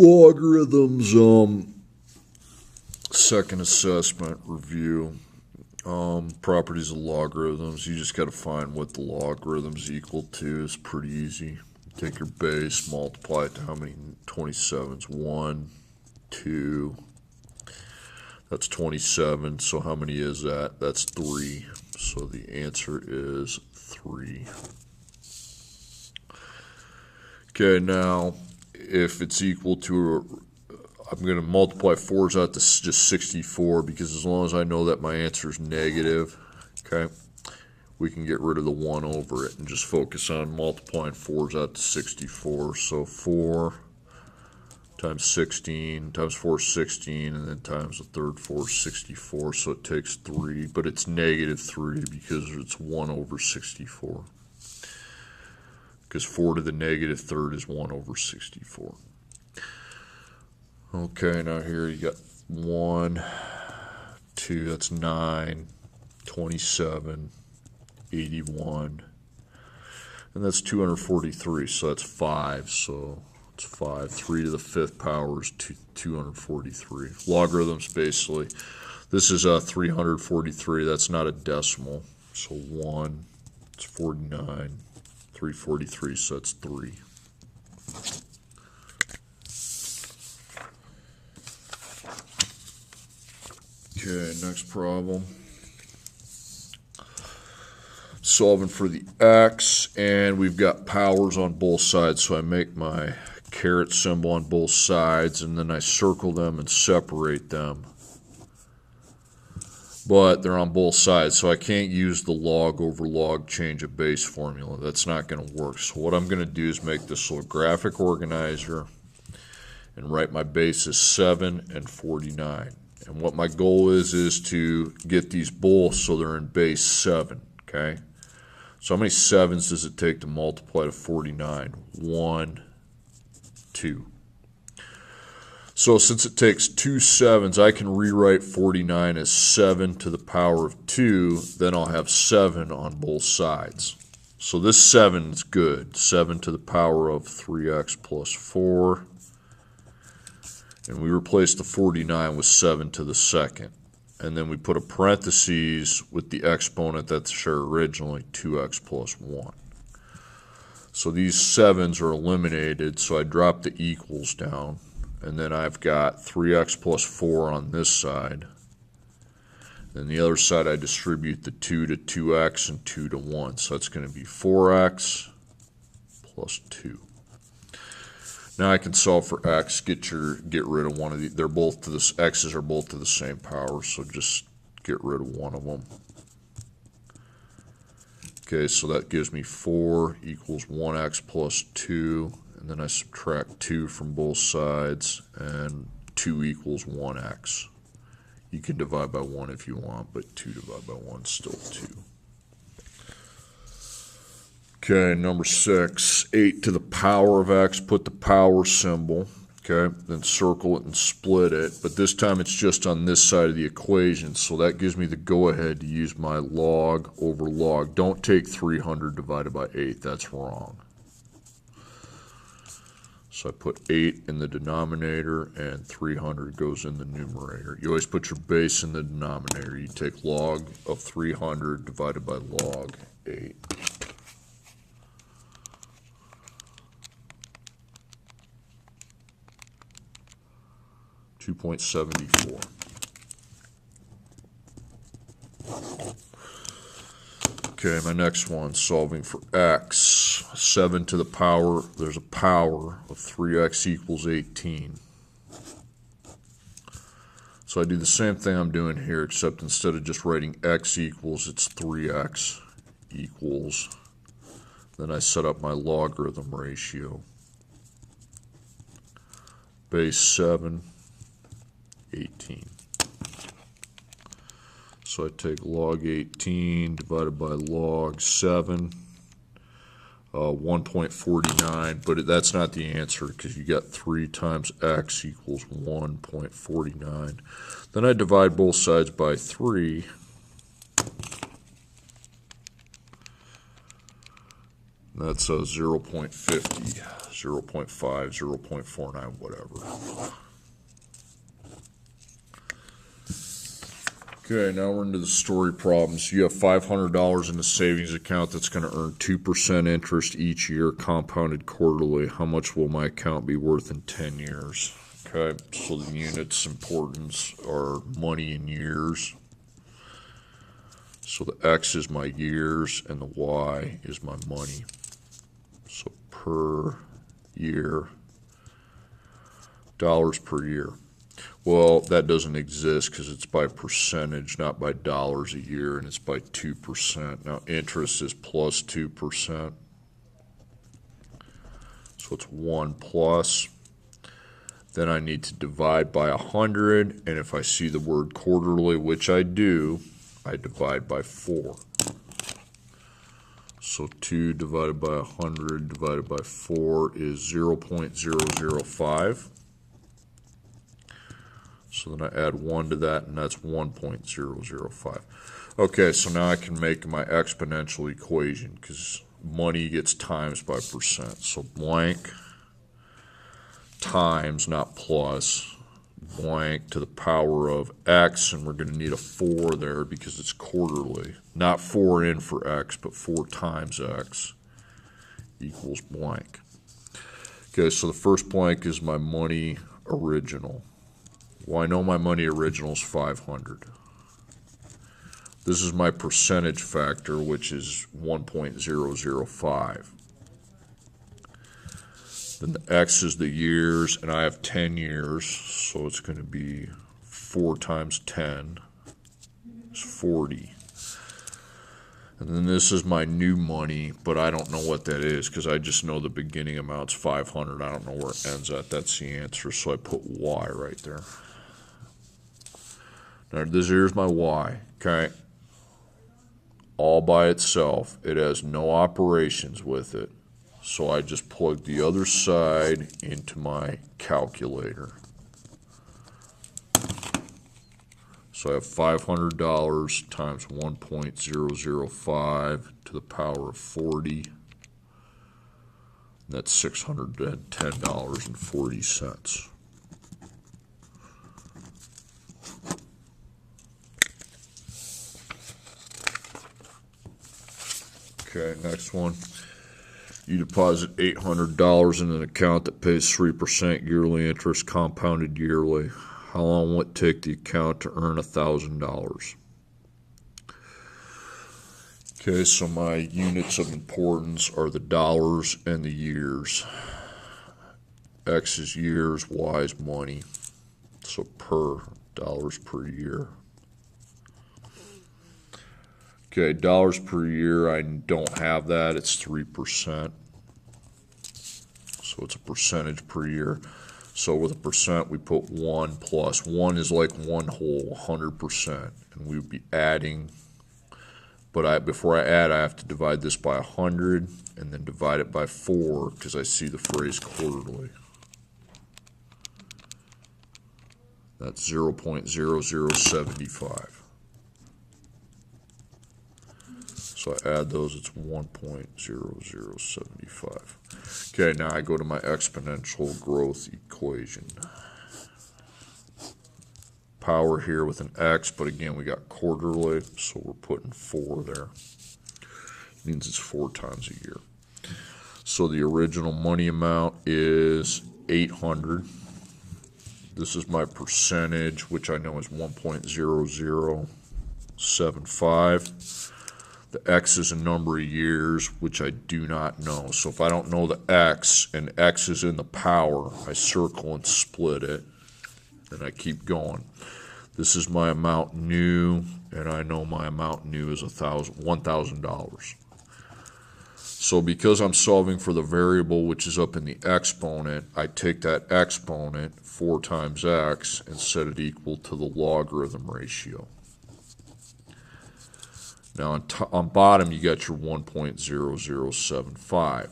Logarithms, second assessment review. Properties of logarithms. You just got to find what the logarithm's equal to. It's pretty easy. Take your base, multiply it to how many 27s? 1, 2. That's 27. So how many is that? That's 3. So the answer is 3. Okay, now if it's equal to, I'm going to multiply 4s out to just 64, because as long as I know that my answer is negative, okay, we can get rid of the 1 over it and just focus on multiplying 4s out to 64. So 4 times 16 times 4 is 16, and then times the third 4 is 64. So it takes 3, but it's negative 3 because it's 1 over 64. Because 4 to the negative third is 1 over 64. Okay, now here you got 1, 2, that's 9, 27, 81, and that's 243, so that's 5, so it's 5. 3 to the 5th power is 243. Logarithms, basically. This is 343, that's not a decimal, so 1, it's 49, 343, so that's 3. Okay, next problem. Solving for the x, and we've got powers on both sides, so I make my caret symbol on both sides, and then I circle them and separate them. But they're on both sides, so I can't use the log over log change of base formula. That's not going to work. So what I'm going to do is make this little graphic organizer and write my base as 7 and 49. And what my goal is to get these both so they're in base 7, okay? So how many 7s does it take to multiply to 49? 1, 2. So since it takes 2 7s, I can rewrite 49 as 7 to the power of 2. Then I'll have 7 on both sides. So this 7 is good. 7 to the power of 3x plus 4. And we replace the 49 with 7 to the second. And then we put a parentheses with the exponent that's there originally, 2x plus 1. So these 7s are eliminated, so I drop the equals down. And then I've got 3x plus 4 on this side. Then the other side I distribute the 2 to 2x and 2 to 1. So that's going to be 4x plus 2. Now I can solve for x, get rid of one of these. They're both to this, x's are both to the same power, so just get rid of one of them. Okay, so that gives me 4 equals 1x plus 2, and then I subtract 2 from both sides, and 2 equals 1x. You can divide by 1 if you want, but 2 divided by 1 is still 2. Okay, number 6, 8 to the power of x, put the power symbol, okay, then circle it and split it, but this time it's just on this side of the equation, so that gives me the go-ahead to use my log over log. Don't take 300 divided by 8, that's wrong. So I put 8 in the denominator and 300 goes in the numerator. You always put your base in the denominator. You take log of 300 divided by log 8. .74. Okay, my next one, solving for x. 7 to the power, there's a power of 3x equals 18. So I do the same thing I'm doing here, except instead of just writing x equals, it's 3x equals. Then I set up my logarithm ratio. Base 7. 18. So I take log 18 divided by log 7, 1.49, but that's not the answer because you got 3 times x equals 1.49. Then I divide both sides by 3. That's a 0.50, 0.5, 0.49, whatever. Okay, now we're into the story problems. You have $500 in a savings account that's going to earn 2% interest each year, compounded quarterly. How much will my account be worth in 10 years? Okay, so the units importance are money in years. So the X is my years and the Y is my money. So per year, dollars per year. Well, that doesn't exist because it's by percentage, not by dollars a year, and it's by 2%. Now, interest is plus 2%. So it's 1 plus. Then I need to divide by 100, and if I see the word quarterly, which I do, I divide by 4. So 2 divided by 100 divided by 4 is 0.005. So then I add 1 to that, and that's 1.005. Okay, so now I can make my exponential equation because money gets times by percent. So blank times, not plus, blank to the power of x, and we're going to need a 4 there because it's quarterly. Not 4 in for x, but 4 times x equals blank. Okay, so the first blank is my money original. Well, I know my money original is 500. This is my percentage factor, which is 1.005. Then the X is the years, and I have 10 years, so it's going to be 4 times 10 is 40. And then this is my new money, but I don't know what that is because I just know the beginning amount's 500. I don't know where it ends at. That's the answer, so I put Y right there. Now, here's my Y, okay? All by itself. It has no operations with it. So I just plug the other side into my calculator. So I have $500 times 1.005 to the power of 40. That's $610.40. Okay, next one. You deposit $800 in an account that pays 3% yearly interest compounded yearly. How long will it take the account to earn $1,000? Okay, so my units of importance are the dollars and the years. X is years, Y is money. So per, dollars per year. Okay, dollars per year, I don't have that. It's 3%. So it's a percentage per year. So with a percent, we put 1 plus. 1 is like one whole, 100%. And we would be adding. But before I add, I have to divide this by 100 and then divide it by 4 because I see the phrase quarterly. That's 0.0075. So I add those, it's 1.0075. Okay, now I go to my exponential growth equation. Power here with an X, but again, we got quarterly, so we're putting 4 there. It means it's 4 times a year. So the original money amount is 800. This is my percentage, which I know is 1.0075. The X is a number of years, which I do not know. So if I don't know the X, and X is in the power, I circle and split it, and I keep going. This is my amount new, and I know my amount new is $1,000. So because I'm solving for the variable, which is up in the exponent, I take that exponent, 4 times x, and set it equal to the logarithm ratio. Now on bottom, you got your 1.0075.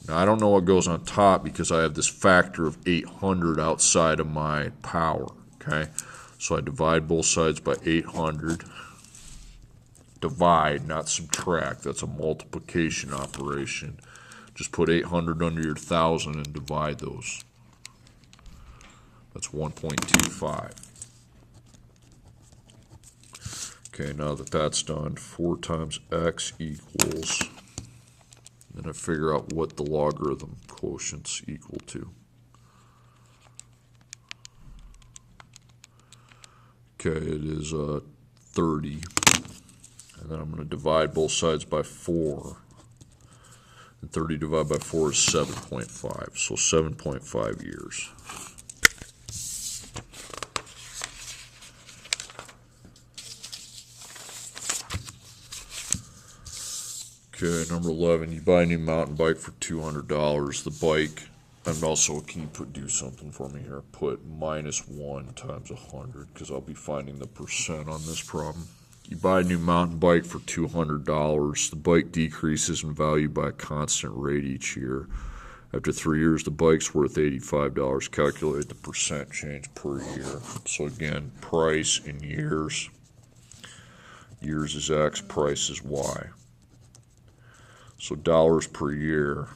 Now I don't know what goes on top because I have this factor of 800 outside of my power, okay? So I divide both sides by 800. divide, not subtract. That's a multiplication operation. Just put 800 under your 1,000 and divide those. That's 1.25. Okay, now that that's done, 4 times x equals, then I figure out what the logarithm quotient's equal to. Okay, it is 30. And then I'm going to divide both sides by 4. And 30 divided by 4 is 7.5. So 7.5 years. Okay, number 11. You buy a new mountain bike for $200. The bike, and also, can you do something for me here? Put -1 times 100, because I'll be finding the percent on this problem. You buy a new mountain bike for $200. The bike decreases in value by a constant rate each year. After 3 years, the bike's worth $85. Calculate the percent change per year. So again, price in years. Years is X, price is Y. So dollars per year.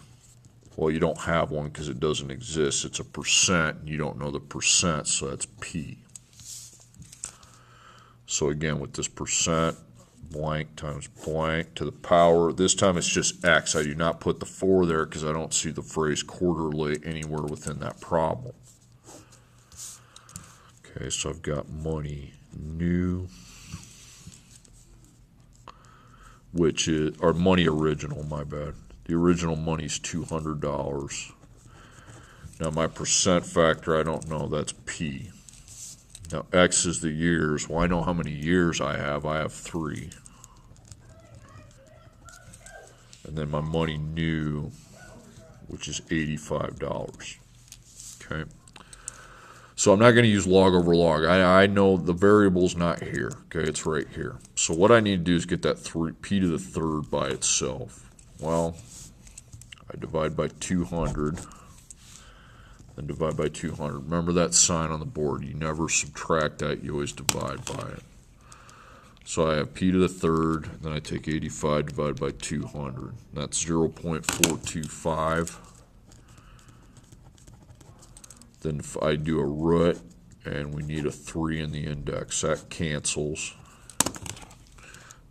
Well, you don't have one because it doesn't exist. It's a percent. You don't know the percent, so that's P. So again, with this percent, blank times blank to the power. This time it's just X. I do not put the 4 there because I don't see the phrase quarterly anywhere within that problem. Okay, so I've got money new, which is, or money original, my bad. The original money is $200. Now my percent factor, I don't know, that's P. Now X is the years. Well, I know how many years I have. I have 3. And then my money new, which is $85. Okay. So I'm not going to use log over log. I know the variable's not here. Okay, it's right here. So what I need to do is get that P to the 3rd by itself. Well, I divide by 200. Then divide by 200. Remember that sign on the board. You never subtract that. You always divide by it. So I have P to the 3rd. Then I take 85 divided by 200. That's 0.425. Then if I do a root, and we need a 3 in the index, that cancels.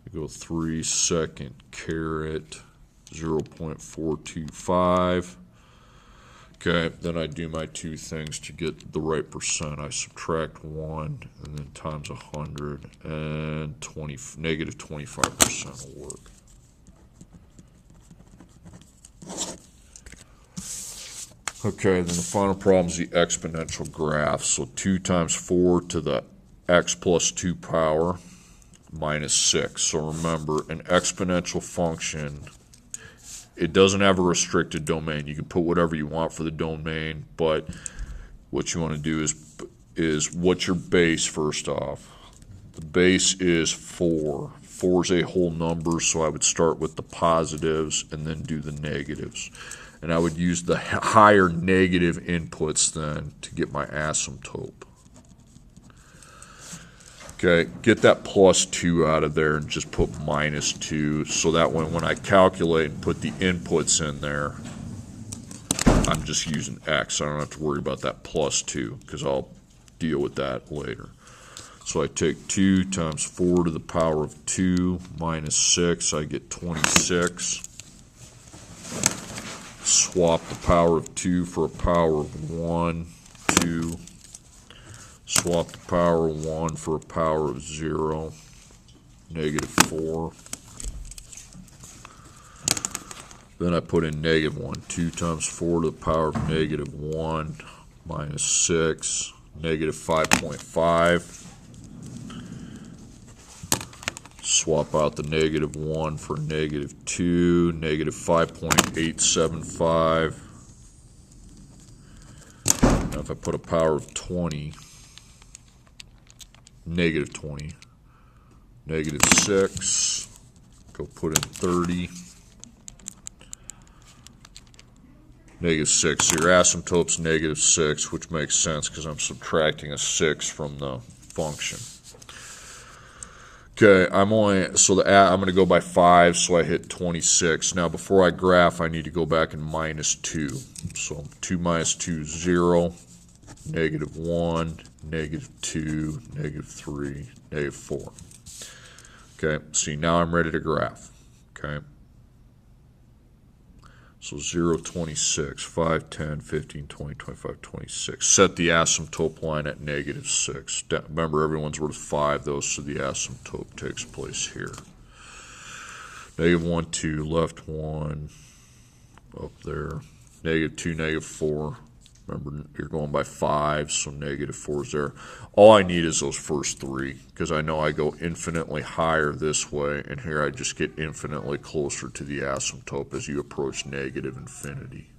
We go 3 second caret 0.425. Okay, then I do my 2 things to get the right percent. I subtract 1 and then times 100, and negative 25% will work. Okay, then the final problem is the exponential graph. So 2 times 4 to the x plus 2 power minus 6. So remember, an exponential function, it doesn't have a restricted domain. You can put whatever you want for the domain, but what you want to do is what's your base first off? The base is 4. 4 is a whole number, so I would start with the positives and then do the negatives. And I would use the higher negative inputs then to get my asymptote. Okay, get that plus 2 out of there and just put minus 2, so that when I calculate and put the inputs in there, I'm just using X. I don't have to worry about that plus 2 because I'll deal with that later. So I take 2 times 4 to the power of 2 minus 6. I get 26. Swap the power of 2 for a power of 1, 2. Swap the power of 1 for a power of 0, negative 4. Then I put in negative 1. 2 times 4 to the power of negative 1 minus 6, negative 5.5. Swap out the negative 1 for negative 2, negative 5.875. Now if I put a power of 20, negative 20, negative 6, go put in 30, negative 6. So your asymptote's negative 6, which makes sense because I'm subtracting a 6 from the function. Okay, I'm going to go by 5, so I hit 26. Now, before I graph, I need to go back and minus 2. So 2 minus 2 is 0, negative 1, negative 2, negative 3, negative 4. Okay, see, now I'm ready to graph. Okay. So 0, 26, 5, 10, 15, 20, 25, 26. Set the asymptote line at negative 6. Remember, everyone's worth 5, though, so the asymptote takes place here. Negative 1, 2, left 1, up there. Negative 2, negative 4. Remember, you're going by 5, so negative 4 is there. All I need is those first 3, because I know I go infinitely higher this way, and here I just get infinitely closer to the asymptote as you approach negative infinity.